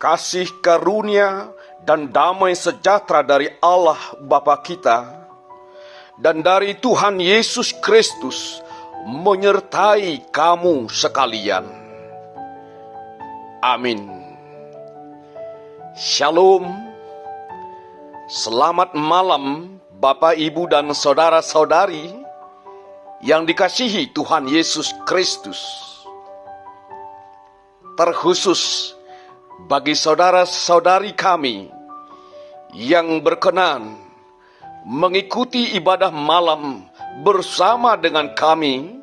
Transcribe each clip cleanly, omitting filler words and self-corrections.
kasih karunia dan damai sejahtera dari Allah Bapa kita dan dari Tuhan Yesus Kristus menyertai kamu sekalian. Amin. Shalom. Selamat malam Bapak, Ibu, dan saudara-saudari yang dikasihi Tuhan Yesus Kristus. Terkhusus bagi saudara-saudari kami yang berkenan mengikuti ibadah malam bersama dengan kami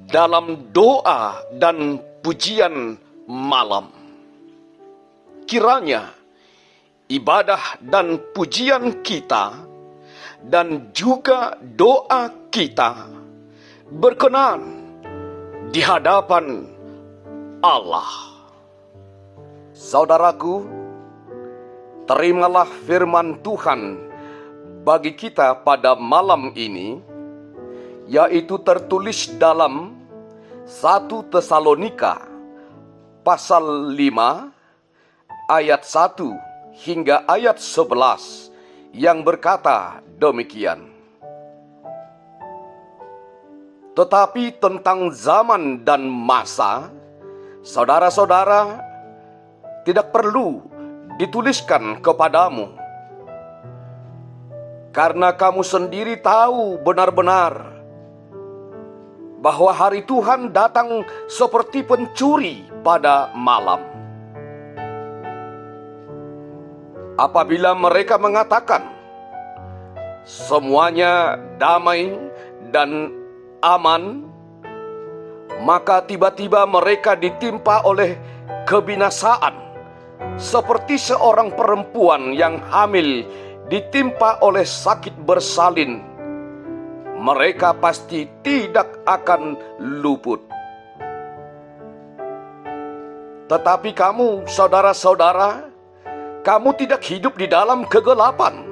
dalam doa dan pujian malam. Kiranya ibadah dan pujian kita dan juga doa kita berkenan di hadapan Allah. Saudaraku, terimalah firman Tuhan bagi kita pada malam ini, yaitu tertulis dalam 1 Tesalonika pasal 5 ayat 1 hingga ayat 11 yang berkata demikian. Tetapi tentang zaman dan masa, saudara-saudara, tidak perlu dituliskan kepadamu, karena kamu sendiri tahu benar-benar bahwa hari Tuhan datang seperti pencuri pada malam. Apabila mereka mengatakan semuanya damai dan aman, maka tiba-tiba mereka ditimpa oleh kebinasaan, seperti seorang perempuan yang hamil ditimpa oleh sakit bersalin. Mereka pasti tidak akan luput. Tetapi kamu, saudara-saudara, kamu tidak hidup di dalam kegelapan,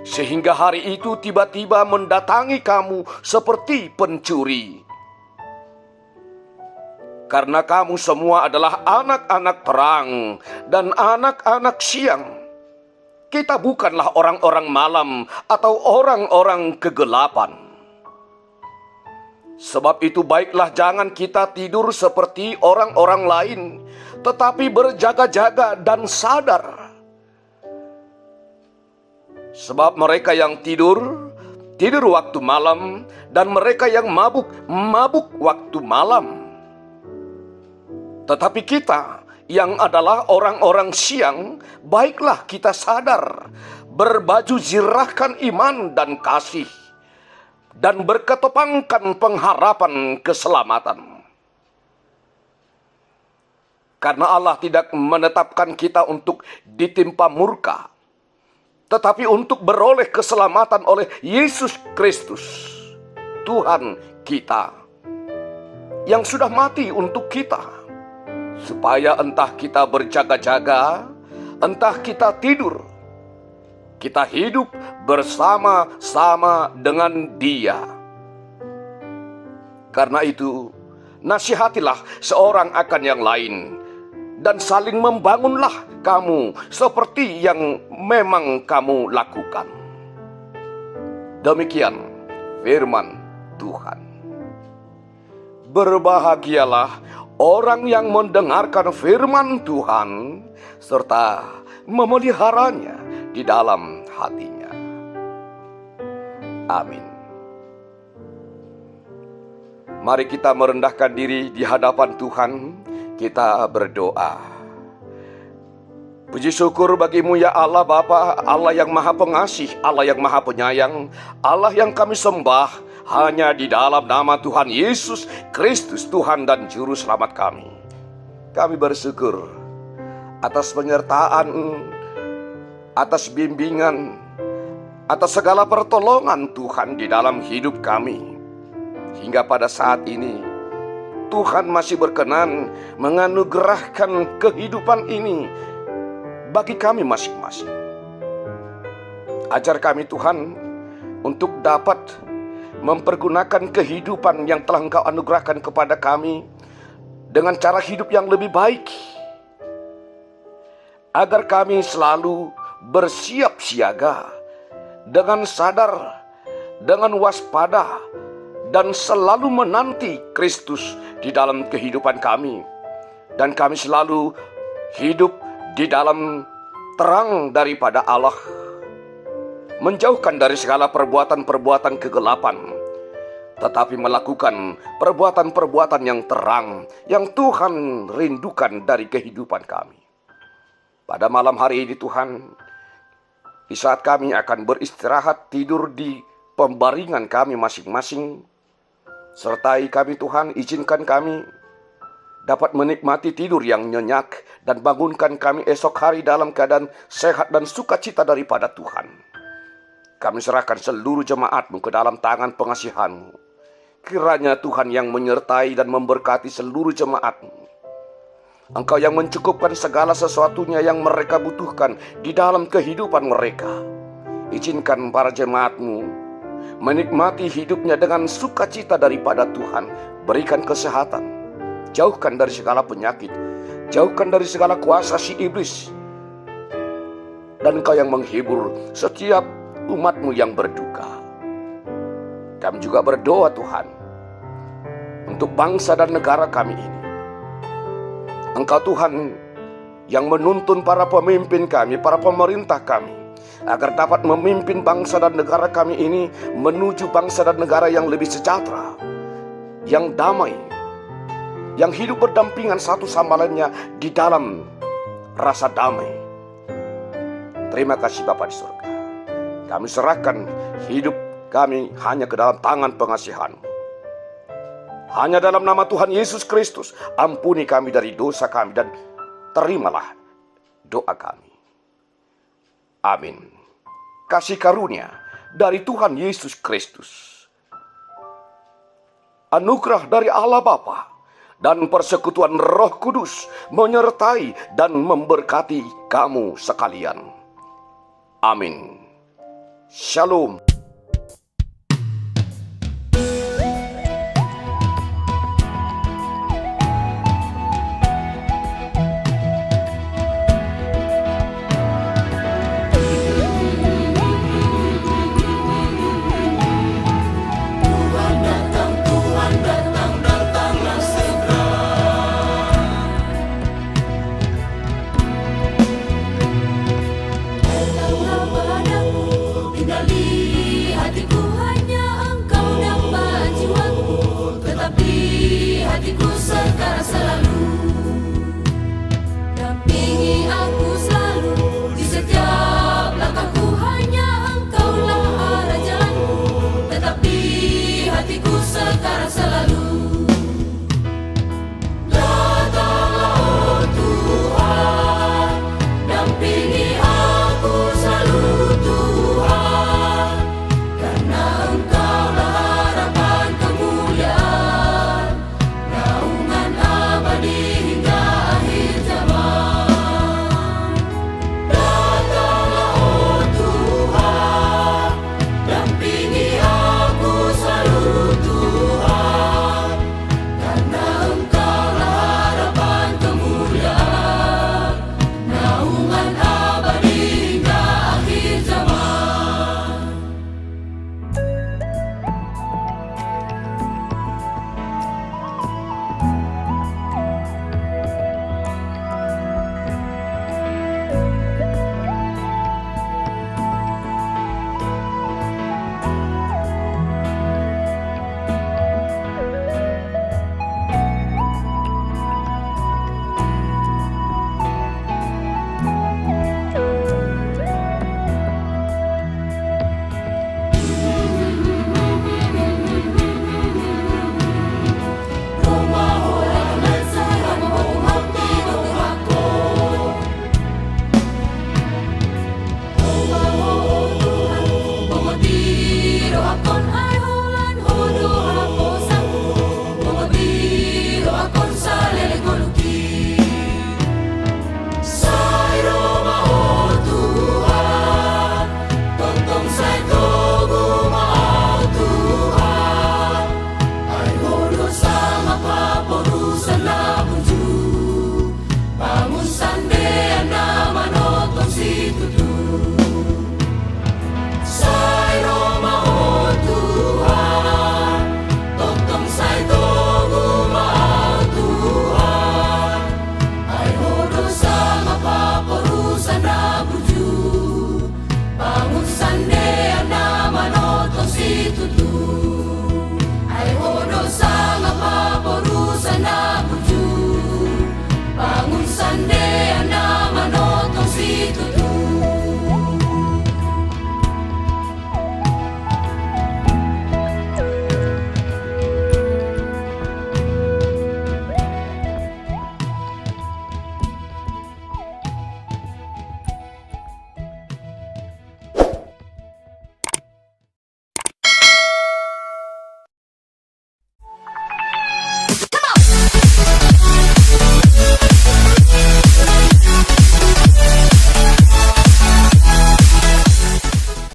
sehingga hari itu tiba-tiba mendatangi kamu seperti pencuri. Karena kamu semua adalah anak-anak terang dan anak-anak siang. Kita bukanlah orang-orang malam atau orang-orang kegelapan. Sebab itu baiklah jangan kita tidur seperti orang-orang lain, tetapi berjaga-jaga dan sadar. Sebab mereka yang tidur, tidur waktu malam, dan mereka yang mabuk, mabuk waktu malam. Tetapi kita yang adalah orang-orang siang, baiklah kita sadar, berbaju zirahkan iman dan kasih, dan berketopangkan pengharapan keselamatan. Karena Allah tidak menetapkan kita untuk ditimpa murka, tetapi untuk beroleh keselamatan oleh Yesus Kristus, Tuhan kita, yang sudah mati untuk kita, supaya entah kita berjaga-jaga, entah kita tidur, kita hidup bersama-sama dengan Dia. Karena itu, nasihatilah seorang akan yang lain, dan saling membangunlah kamu seperti yang memang kamu lakukan. Demikian firman Tuhan. Berbahagialah orang yang mendengarkan firman Tuhan serta memeliharanya di dalam hatinya. Amin. Mari kita merendahkan diri di hadapan Tuhan, kita berdoa. Puji syukur bagimu ya Allah Bapa, Allah yang maha pengasih, Allah yang maha penyayang, Allah yang kami sembah hanya di dalam nama Tuhan Yesus Kristus, Tuhan dan Juru Selamat kami. Kami bersyukur atas penyertaan, atas bimbingan, atas segala pertolongan Tuhan di dalam hidup kami. Hingga pada saat ini, Tuhan masih berkenan menganugerahkan kehidupan ini bagi kami masing-masing. Ajar kami Tuhan untuk dapat mempergunakan kehidupan yang telah Engkau anugerahkan kepada kami dengan cara hidup yang lebih baik, agar kami selalu bersiap siaga, dengan sadar, dengan waspada, dan selalu menanti Kristus di dalam kehidupan kami. Dan kami selalu hidup di dalam terang daripada Allah, menjauhkan dari segala perbuatan-perbuatan kegelapan, tetapi melakukan perbuatan-perbuatan yang terang, yang Tuhan rindukan dari kehidupan kami. Pada malam hari ini Tuhan, di saat kami akan beristirahat tidur di pembaringan kami masing-masing, sertai kami Tuhan, izinkan kami dapat menikmati tidur yang nyenyak dan bangunkan kami esok hari dalam keadaan sehat dan sukacita daripada Tuhan. Kami serahkan seluruh jemaat-Mu ke dalam tangan pengasihan-Mu. Kiranya Tuhan yang menyertai dan memberkati seluruh jemaat-Mu. Engkau yang mencukupkan segala sesuatunya yang mereka butuhkan di dalam kehidupan mereka. Izinkan para jemaat-Mu menikmati hidupnya dengan sukacita daripada Tuhan. Berikan kesehatan, jauhkan dari segala penyakit, jauhkan dari segala kuasa si iblis. Dan Engkau yang menghibur setiap umat-Mu yang berduka. Kami juga berdoa Tuhan, untuk bangsa dan negara kami ini. Engkau Tuhan yang menuntun para pemimpin kami, para pemerintah kami, agar dapat memimpin bangsa dan negara kami ini menuju bangsa dan negara yang lebih sejahtera, yang damai, yang hidup berdampingan satu sama lainnya di dalam rasa damai. Terima kasih Bapa di surga. Kami serahkan hidup kami hanya ke dalam tangan pengasihan-Mu. Hanya dalam nama Tuhan Yesus Kristus, ampuni kami dari dosa kami dan terimalah doa kami. Amin. Kasih karunia dari Tuhan Yesus Kristus, anugerah dari Allah Bapa, dan persekutuan Roh Kudus menyertai dan memberkati kamu sekalian. Amin. Shalom.